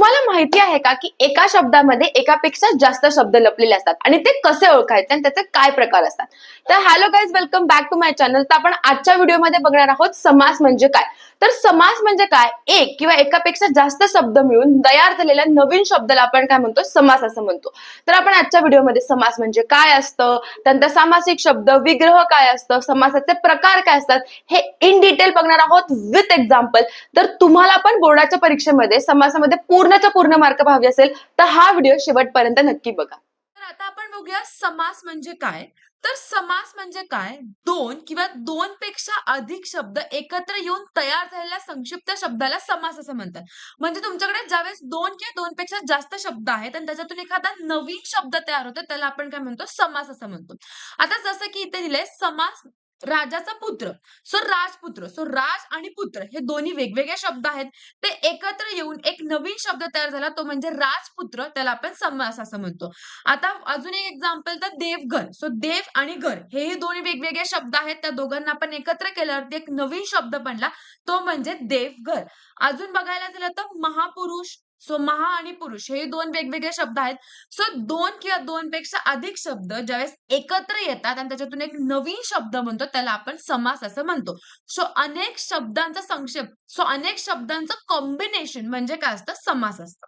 तुम्हाला माहिती आहे का, की एका शब्दामध्ये एकापेक्षा जास्त शब्द लपलेले असतात आणि ते कसे ओळखायचे आणि त्याचे काय प्रकार असतात? तर hello guys, welcome back to my channel. तर आपण आजच्या व्हिडिओमध्ये बघणार आहोत समास म्हणजे काय. तर समास म्हणजे काय? एक किंवा एकापेक्षा जास्त शब्द मिळून तयार झालेल्या नवीन शब्दाला आपण काय म्हणतो? समास असं म्हणतो. तर आपण आजच्या व्हिडिओमध्ये समास म्हणजे काय असतं, त्यानंतर सामासिक शब्द, विग्रह काय असतं, समासाचे प्रकार काय असतात, हे इन डिटेल बघणार आहोत विथ एक्झाम्पल. तर तुम्हाला पण बोर्डाच्या परीक्षेमध्ये समासामध्ये पूर्णच्या पूर्ण मार्क पाहावे असेल तर हा व्हिडिओ शेवटपर्यंत नक्की बघा. तर आता आपण बघूया समास म्हणजे काय. तर समास म्हणजे काय, दोन किंवा दोन पेक्षा अधिक शब्द एकत्र येऊन तयार झालेल्या संक्षिप्त शब्दाला समास असं म्हणतात. म्हणजे तुमच्याकडे ज्यावेळेस दोन किंवा दोन पेक्षा जास्त शब्द आहेत आणि त्याच्यातून एखादा नवीन शब्द तयार होतो त्याला आपण काय म्हणतो, समास असं म्हणतो. आता जसं की इथे दिलंय समास राजाचा पुत्र. सो राज आणि पुत्र हे दोन्ही वेगवेगळे शब्द आहेत. ते एकत्र येऊन एक नवीन शब्द तयार झाला, तो म्हणजे राजपुत्र, त्याला आपण समास असं म्हणतो. आता अजून एक एक्झाम्पल, तर देवघर. सो देव आणि घर हेही दोन्ही वेगवेगळे शब्द आहेत. त्या दोघांना आपण एकत्र केल्यावरती एक नवीन शब्द बनला, तो म्हणजे देवघर. अजून बघायला गेलं तर महापुरुष. सो महा आणि पुरुष हे दोन वेगवेगळे शब्द आहेत. सो दोन किंवा दोन पेक्षा अधिक शब्द ज्यावेळेस एकत्र येतात आणि त्याच्यातून एक नवीन शब्द बनतो त्याला आपण समास असं म्हणतो. अनेक शब्दांचं कॉम्बिनेशन म्हणजे काय असतं, समास असतं.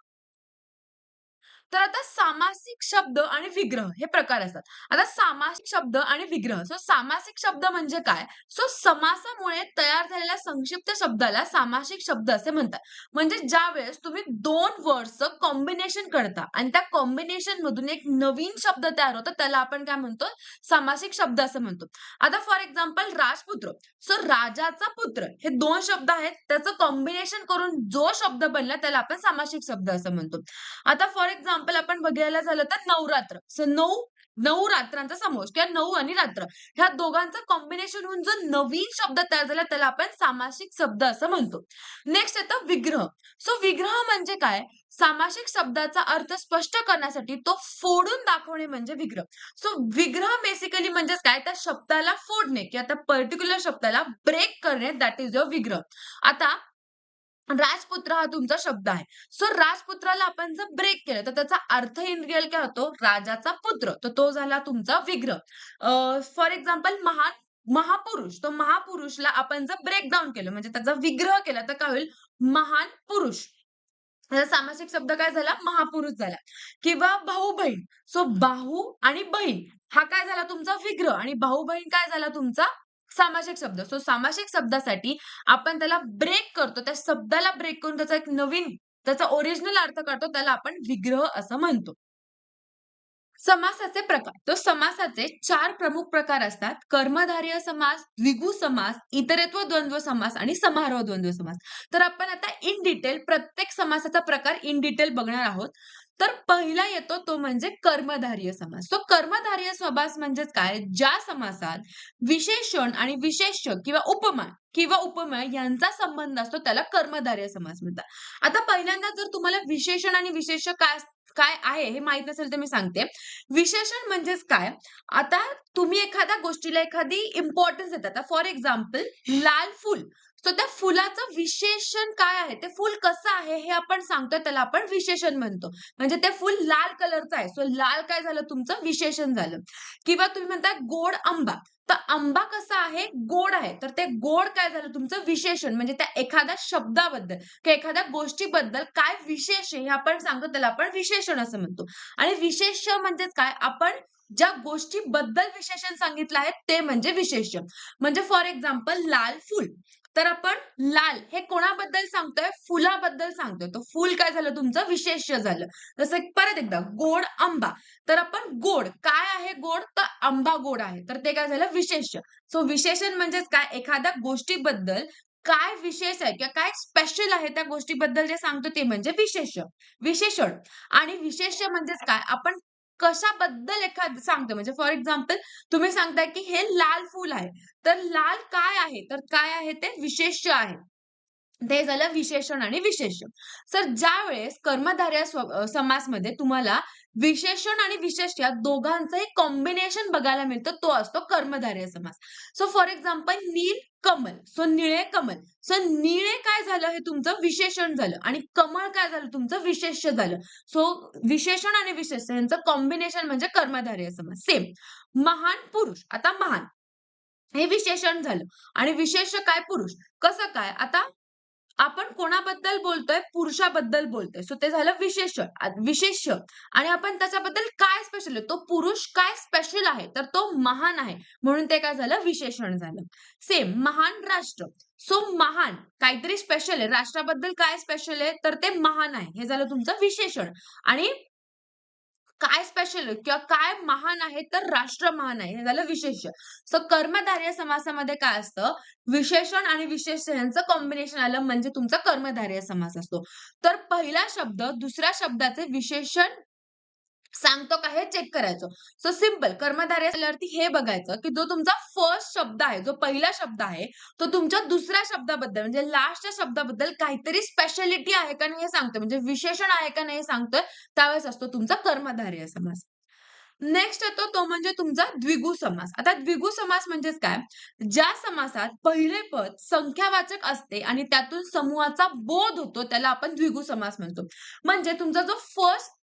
तर आता सामासिक शब्द आणि विग्रह हे प्रकार असतात. आता सामासिक शब्द आणि विग्रह. सामासिक शब्द म्हणजे काय? समासामुळे तयार झालेल्या संक्षिप्त शब्दाला सामासिक शब्द असे म्हणतात. म्हणजे ज्यावेळेस तुम्ही दोन वर्ड्सचं कॉम्बिनेशन करता आणि त्या कॉम्बिनेशन मधून एक नवीन शब्द तयार होतो त्याला आपण काय म्हणतो, सामासिक शब्द असं म्हणतो. आता फॉर एक्झाम्पल राजपुत्र. राजाचा पुत्र हे दोन शब्द आहेत, त्याचं कॉम्बिनेशन करून जो शब्द बनला त्याला आपण सामासिक शब्द असं म्हणतो. आता फॉर एक्झाम्पल आपण बघायला झालं तर नवरात्र. नऊ नऊ रात्रांचा समावेश किंवा नऊ आणि रात्र ह्या दोघांचं कॉम्बिनेशन होऊन जो नवीन शब्द तयार झाला त्याला आपण सामासिक शब्द असं म्हणतो. नेक्स्ट येतं विग्रह. विग्रह म्हणजे काय? सामासिक शब्दाचा अर्थ स्पष्ट करण्यासाठी तो फोडून दाखवणे म्हणजे विग्रह. विग्रह बेसिकली म्हणजे काय, त्या शब्दाला फोडणे किंवा त्या पर्टिक्युलर शब्दाला ब्रेक करणे, दॅट इज युअर विग्रह. आता राजपुत्र हा तुमचा शब्द आहे. राजपुत्राला आपण जर ब्रेक केलं तर त्याचा अर्थ इन रिअल काय होतो, राजाचा पुत्र. तर तो झाला तुमचा विग्रह. फॉर एक्झाम्पल महापुरुष. तो महापुरुषला आपण जर ब्रेक डाउन केलं म्हणजे त्याचा विग्रह केला तर काय होईल, महान पुरुष. त्याचा सामासिक शब्द काय झाला, महापुरुष झाला. किंवा भाऊ बहीण. भाऊ आणि बहीण हा काय झाला तुमचा विग्रह आणि भाऊ बहीण काय झाला तुमचा सामासिक शब्द. सामासिक शब्दासाठी आपण त्याला ब्रेक करतो, त्या शब्दाला ब्रेक करून त्याचा एक नवीन, त्याचा ओरिजिनल अर्थ काढतो, त्याला आपण विग्रह असं म्हणतो. समासाचे प्रकार. समासाचे चार प्रमुख प्रकार असतात: कर्मधारय समास, द्विगु समास, इतरेत्व द्वंद्व समास आणि समारोह द्वंद्व समास. तर आपण आता इन डिटेल प्रत्येक समासाचा प्रकार इन डिटेल बघणार आहोत. तर पहिला येतो तो म्हणजे कर्मधारय समास. कर्मधारय समास म्हणजे काय, ज्या समासात विशेषण आणि विशेष्य किंवा उपमा यांचा संबंध असतो त्याला कर्मधारय समास म्हणतात. आता पहिल्यांदा जर तुम्हाला विशेषण आणि विशेष्य काय काय आहे हे माहित नसेल तर मी सांगते. विशेषण म्हणजेच काय, आता तुम्ही एखाद्या गोष्टीला एखादी इम्पॉर्टन्स देता. आता फॉर एक्झाम्पल लाल फुल. त्या फुलाचं विशेषण काय आहे, ते फुल कसं आहे हे आपण सांगतोय त्याला आपण विशेषण म्हणतो. म्हणजे ते फुल लाल कलरचं आहे. लाल काय झालं तुमचं, विशेषण झालं. किंवा तुम्ही म्हणता गोड आंबा. तर आंबा कसा आहे, गोड आहे. तर ते गोड काय झालं तुमचं विशेषण. म्हणजे त्या एखाद्या शब्दाबद्दल किंवा एखाद्या गोष्टीबद्दल काय विशेष आहे हे आपण सांगतो त्याला आपण विशेषण असं म्हणतो. आणि विशेष्य म्हणजेच काय, आपण ज्या गोष्टीबद्दल विशेषण सांगितलं आहे ते म्हणजे विशेष्य. म्हणजे फॉर एक्झाम्पल लाल फुल. तर आपण लाल हे कोणाबद्दल सांगतोय, फुलाबद्दल सांगतोय. तर फुल काय झालं तुमचं विशेष्य झालं. जसं परत एकदा गोड आंबा. तर आपण गोड काय आहे, गोड तर आंबा गोड आहे. तर ते काय झालं विशेष्य. विशेषण म्हणजेच काय, एखाद्या गोष्टीबद्दल काय विशेष आहे किंवा काय स्पेशल आहे त्या गोष्टीबद्दल जे सांगतो ते म्हणजे विशेषण. आणि विशेष्य म्हणजेच काय, आपण कशाबद्दल सांगतो. म्हणजे फॉर एक्झाम्पल तुम्ही सांगताय की हे लाल फूल आहे. तर लाल काय आहे, तर काय आहे ते विशेष्य आहे. ते झालं विशेषण आणि विशेष्य. तर ज्यावेळेस कर्मधारय समासमध्ये तुम्हाला विशेषण आणि विशेष्य या दोघांचंही कॉम्बिनेशन बघायला मिळतं, तो असतो कर्मधारय समास. सो फॉर एक्झाम्पल नील कमल. सो निळे कमल. सो निळे काय झालं हे तुमचं विशेषण झालं आणि कमळ काय झालं तुमचं विशेष्य झालं. सो विशेषण आणि विशेष्य यांचं कॉम्बिनेशन म्हणजे कर्मधारय समास. सेम. महान पुरुष. आता महान हे विशेषण झालं आणि विशेष्य काय पुरुष. कसं काय? आता आपण कोणाबद्दल बोलतोय? पुरुषाबद्दल बोलतोय. सो ते झालं विशेष्य आणि आपण त्याच्याबद्दल काय स्पेशल आहे? तो पुरुष काय स्पेशल आहे? तर तो महान आहे. म्हणून ते काय झालं? विशेषण झालं. सेम महान राष्ट्र. सो महान काहीतरी स्पेशल आहे. राष्ट्राबद्दल काय स्पेशल आहे? तर ते महान आहे. हे झालं तुमचं विशेषण आणि काय स्पेशल आहे किंवा काय महान आहे? तर राष्ट्र महान आहे. हे झालं विशेष्य. सो कर्मधारय समासामध्ये काय असतं? विशेषण आणि विशेष्य यांचं कॉम्बिनेशन आलं म्हणजे तुमचा कर्मधारय समास असतो. तर पहिला शब्द दुसऱ्या शब्दाचे विशेषण सांगतो का हे चेक करायचं. सो सिंपल कर्मधारय झाल्यावरती हे बघायचं, की जो तुमचा फर्स्ट शब्द आहे, जो पहिला शब्द आहे, तो तुमच्या दुसऱ्या शब्दाबद्दल म्हणजे लास्टच्या शब्दाबद्दल काहीतरी स्पेशालिटी आहे का नाही हे सांगतोय. म्हणजे विशेषण आहे का नाही हे सांगतोय. त्यावेळेस असतो तुमचा कर्मधारय समास. नेक्स्ट येतो तो म्हणजे तुमचा द्विगु समास. आता द्विगु समास म्हणजेच काय? ज्या समासात पहिले पद संख्यावाचक असते आणि त्यातून समूहाचा बोध होतो त्याला आपण द्विगु समास म्हणतो. म्हणजे तुमचा जो फर्स्ट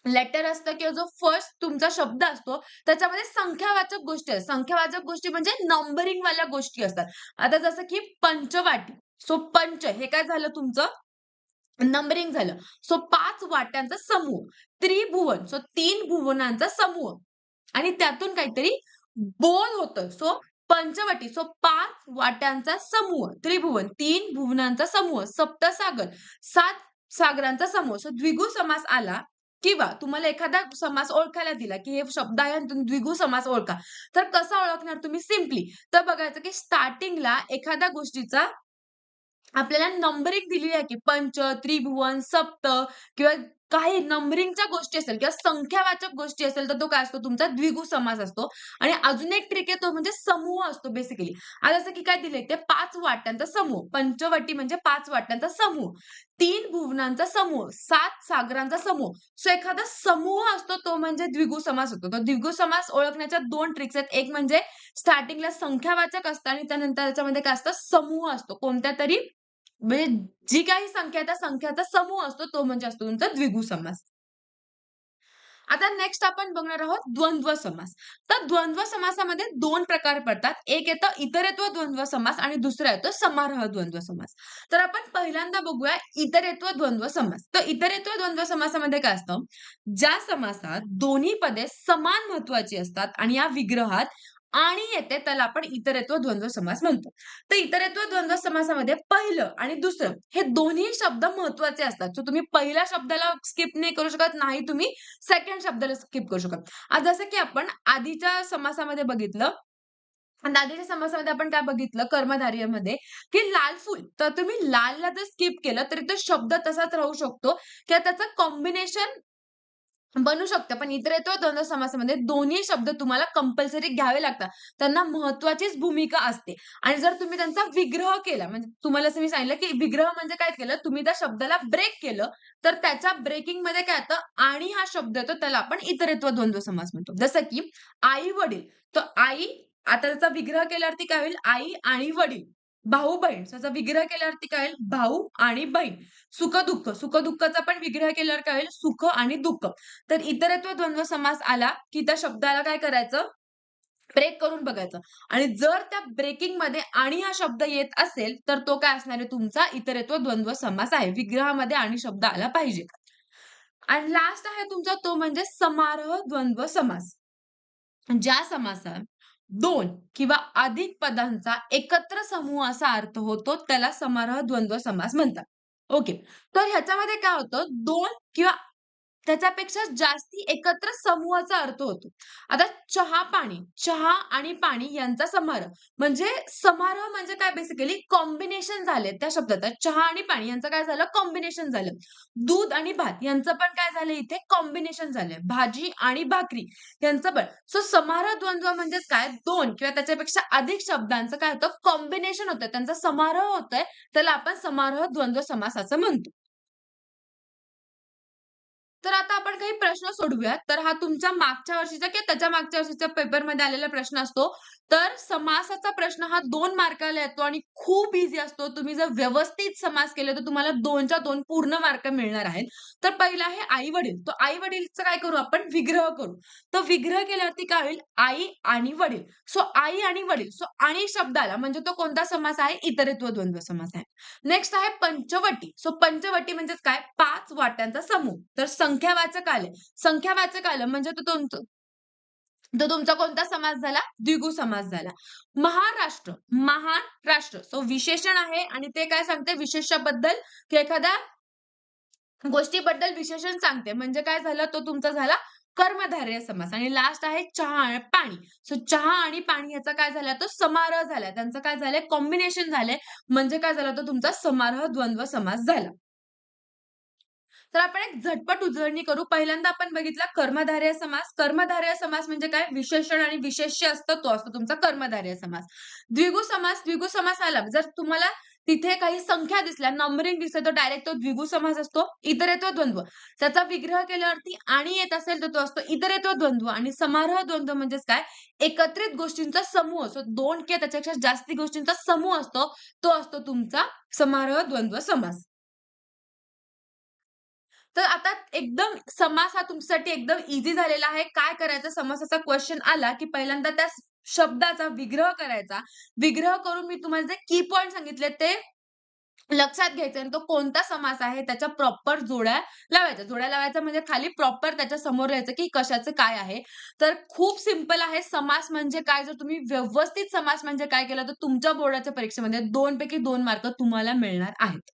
लेटर असतं किंवा जो फर्स्ट तुमचा शब्द असतो त्याच्यामध्ये संख्यावाचक गोष्टी असतात. संख्यावाचक गोष्टी म्हणजे नंबरिंग वाल्या गोष्टी असतात. आता जसं की पंचवाटी. सो पंच हे काय झालं तुमचं नंबरिंग झालं. सो 5 वाट्यांचा समूह. त्रिभुवन सो 3 भुवनांचा समूह आणि त्यातून काहीतरी बोध होतं. सो पंचवटी सो 5 वाट्यांचा समूह. त्रिभुवन 3 भुवनांचा समूह. सप्तसागर 7 सागरांचा समूह. सो द्विगु समास आला किंवा तुम्हाला एखादा समास ओळखायला दिला, की हे शब्द आहे आणि तुम्ही द्विगु समास ओळखा. तर कसा ओळखणार तुम्ही सिंपली तर बघायचं, की स्टार्टिंगला एखाद्या गोष्टीचा आपल्याला नंबरिंग दिलेली आहे की पंच, त्रिभुवन, सप्त किंवा काही नंबरिंगच्या गोष्टी असेल किंवा संख्यावाचक गोष्टी असेल, तर तो काय असतो तुमचा द्विगु समास असतो. आणि अजून एक ट्रिक आहे तो म्हणजे समूह असतो बेसिकली. आता जसं की काय दिलंय ते 5 वाट्यांचा समूह. पंचवटी म्हणजे 5 वाट्यांचा समूह. 3 भुवनांचा समूह, 7 सागरांचा समूह. सो एखादा समूह असतो तो म्हणजे द्विगु समास होतो. तर द्विगु समास ओळखण्याच्या 2 ट्रिक्स आहेत. एक म्हणजे स्टार्टिंगला संख्यावाचक असतं आणि त्यानंतर त्याच्यामध्ये काय असतं समूह असतो. कोणत्यातरी म्हणजे जी काही संख्या आहे त्या संख्याचा समूह असतो तो म्हणजे असतो तुमचा द्विगु समास. आता नेक्स्ट आपण बघणार आहोत द्वंद्व समास. तर द्वंद्व समासामध्ये 2 प्रकार पडतात. एक येतं इतरेत्व द्वंद्व समास आणि दुसरा येतो समारोह द्वंद्व समास. तर आपण पहिल्यांदा बघूया इतरेत्व द्वंद्व समास. तर इतरेत्व द्वंद्व समासामध्ये काय असतं? ज्या समासात दोन्ही पदे समान महत्त्वाची असतात आणि या विग्रहात आणि येते त्याला आपण इतरेत्व द्वंद्व समास म्हणतो. तर इतरेत्व द्वंद्व समासामध्ये पहिलं आणि दुसरं हे दोन्ही शब्द महत्त्वाचे असतात. सो तुम्ही पहिल्या शब्दाला स्किप नाही करू शकत, नाही तुम्ही सेकंड शब्दाला स्किप करू शकत. आता जसं की आपण आधीच्या समासामध्ये बघितलं आणि आधीच्या समासामध्ये आपण काय बघितलं कर्मधारयामध्ये, की लाल फूल. तर तुम्ही लालला जर स्किप केलं तरी तो शब्द तसाच राहू शकतो किंवा त्याचं कॉम्बिनेशन बनू शकतं. पण इतरेत्व द्वंद्व समासामध्ये दोन्ही शब्द तुम्हाला कंपल्सरी घ्यावे लागतात. त्यांना महत्त्वाचीच भूमिका असते आणि जर तुम्ही त्यांचा विग्रह केला म्हणजे तुम्हाला असं मी सांगितलं, की विग्रह म्हणजे काय केलं तुम्ही त्या शब्दाला ब्रेक केलं, तर त्याच्या ब्रेकिंगमध्ये काय येतं आणि हा शब्द येतो त्याला आपण इतरेत्व द्वंद्व समास म्हणतो. जसं की आई-वडील. तर आई आता त्याचा विग्रह केल्यावरती काय होईल? आई आणि वडील. भाऊ-बहीण. त्याचा विग्रह केल्यावरती काय होईल? भाऊ आणि बहीण. सुख-दुःख. सुख-दुःखाचा पण विग्रह केल्यावर काय होईल? सुख आणि दुःख. तर इतरेत्व द्वंद्व समास आला, की त्या शब्दाला काय करायचं? ब्रेक करून बघायचं आणि जर त्या ब्रेकिंगमध्ये आणि हा शब्द येत असेल, तर तो काय असणार आहे तुमचा इतरेत्व द्वंद्व समास आहे. विग्रहामध्ये आणि शब्द आला पाहिजे. आणि लास्ट आहे तुमचा तो म्हणजे समारोह द्वंद्व समास. ज्या समासात 2 किंवा अधिक पदांचा एकत्र समूह असा अर्थ होतो, त्याला समारोह द्वंद्व समास म्हणतात. ओके. तर ह्याच्यामध्ये काय होतं 2 किंवा त्याच्यापेक्षा जास्ती एकत्र समूहाचा अर्थ होतो. आता चहा-पाणी, चहा आणि पाणी यांचा समारोह. म्हणजे समारोह म्हणजे काय बेसिकली कॉम्बिनेशन झाले त्या शब्दात. चहा आणि पाणी यांचं काय झालं कॉम्बिनेशन झालं. दूध आणि भात यांचं पण काय झालं इथे कॉम्बिनेशन झालंय. भाजी आणि भाकरी यांचं पण. सो समारोह द्वंद्व म्हणजेच काय 2 किंवा त्याच्यापेक्षा अधिक शब्दांचं काय होतं कॉम्बिनेशन होतं. त्यांचा समारोह होतोय. त्याला आपण समारोह द्वंद्व समास असं म्हणतो. तर आता आपण काही प्रश्न सोडवूयात. तर हा तुमच्या मागच्या वर्षीचा किंवा त्याच्या मागच्या वर्षीच्या पेपरमध्ये आलेला प्रश्न असतो. तर समासाचा प्रश्न हा 2 मार्काला येतो आणि खूप ईझी असतो. तुम्ही जर व्यवस्थित समास केले तर तुम्हाला 2च्या 2 पूर्ण मार्क मिळणार आहेत. तर पहिला आहे आई-वडील. तर आई-वडीलचं काय करू आपण विग्रह करू. तर विग्रह केल्यावरती काय होईल आई आणि वडील. सो आई आणि वडील. सो आणि शब्द आला म्हणजे तो कोणता समास आहे? इतरेत्व द्वंद्व समास आहे. नेक्स्ट आहे पंचवटी. सो पंचवटी म्हणजेच काय 5 वाट्यांचा समूह. तर संख्यावाचक आले. संख्यावाचक आलं म्हणजे तो तुमचा कोणता समास झाला? द्विगु समास झाला. महाराष्ट्र, महान राष्ट्र. सो विशेषण आहे आणि ते काय सांगते विशेषाबद्दल की एखाद्या गोष्टीबद्दल विशेषण सांगते. म्हणजे काय झालं तो तुमचा झाला कर्मधारय समास आणि लास्ट आहे चहा आणि पाणी. सो चहा आणि पाणी याचा काय झाला तो समारोह झाला. त्यांचं काय झालंय कॉम्बिनेशन झालंय. म्हणजे काय झालं तो तुमचा समारोह द्वंद्व समास झाला. तर आपण एक झटपट उजळणी करू. पहिल्यांदा आपण बघितला कर्मधारय समास. कर्मधारय समास म्हणजे काय? विशेषण आणि विशेष्य असतं, तो असतो तुमचा कर्मधारय समास. द्विगु समास, द्विगु समास आला. जर तुम्हाला तिथे काही संख्या दिसल्या, नंबरिंग दिसलं, तर डायरेक्ट तो द्विगु समास असतो. इतरेत्व द्वंद्व. त्याचा विग्रह केल्यावरती आणि येत असेल, तर तो असतो इतरेत्व द्वंद्व आणि समारोह द्वंद्व म्हणजेच काय? एकत्रित गोष्टींचा समूह. सो 2 किंवा त्याच्यापेक्षा जास्ती गोष्टींचा समूह असतो, तो असतो तुमचा समारोह द्वंद्व समास. तर आता एकदम समास हा तुमच्यासाठी एकदम ईझी झालेला आहे. काय करायचं समासाचा क्वेशन आला, की पहिल्यांदा त्या शब्दाचा विग्रह करायचा. विग्रह करून मी तुम्हाला जे की पॉइंट सांगितले ते लक्षात घ्यायचे आणि तो कोणता समास आहे त्याच्या प्रॉपर जोड्या लावायच्या. जोड्या लावायच्या म्हणजे खाली प्रॉपर त्याच्या समोर लिहायचं, की कशाचं काय आहे. तर खूप सिंपल आहे. समास म्हणजे काय? जर तुम्ही व्यवस्थित समास म्हणजे काय केलं, तर तुमच्या बोर्डाच्या परीक्षेमध्ये 2 पैकी 2 मार्क तुम्हाला मिळणार आहेत.